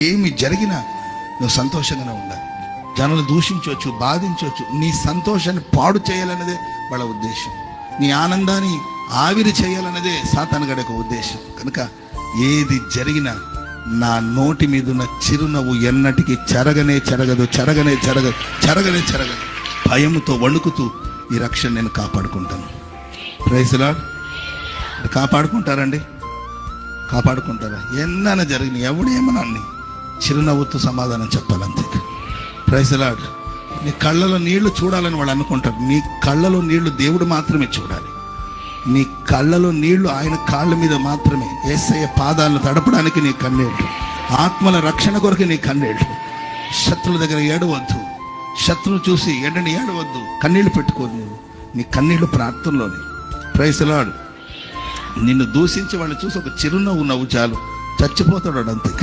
ఏమి జరిగినా నువ్వు సంతోషంగానే ఉండాలి. జనాలు దూషించవచ్చు, బాధించవచ్చు, నీ సంతోషాన్ని పాడు చేయాలన్నదే వాళ్ళ ఉద్దేశం. నీ ఆనందాన్ని ఆవిరి చేయాలన్నదే సాతాను గడి యొక్క ఉద్దేశం. కనుక ఏది జరిగినా నా నోటి మీద ఉన్న చిరునవ్వు ఎన్నటికీ చెరగనే చెరగదు, చెరగనే చెరగదు, చెరగనే చెరగదు. భయముతో వణుకుతూ ఈ రక్షణ నేను కాపాడుకుంటాను. Praise lord. కాపాడుకుంటారండి, కాపాడుకుంటారా? ఎన్నైనా జరిగిన ఎవడేమన్నా చిరునవ్వుతో సమాధానం చెప్పాలంతే. Praise lord. నీ కళ్ళలో నీళ్లు చూడాలని వాళ్ళు అనుకుంటారు. నీ కళ్ళలో నీళ్లు దేవుడు మాత్రమే చూడాలి. నీ కళ్ళలో నీళ్లు ఆయన కాళ్ళ మీద మాత్రమే. యేసయ్య పాదాలను తడపడానికి నీ కన్నీళ్ళు, ఆత్మల రక్షణ కొరకు నీ కన్నీళ్ళు. శత్రువుల దగ్గర ఏడవద్దు, శత్రువు చూసి ఎండని ఏడవద్దు, కన్నీళ్లు పెట్టుకోదు. నువ్వు నీ కన్నీళ్లు ప్రార్థనలోని. Praise lord. నిన్ను దూషించి వాళ్ళు చూసి ఒక చిరునవ్వు నవ్వు చాలు, చచ్చిపోతాడు అంతే.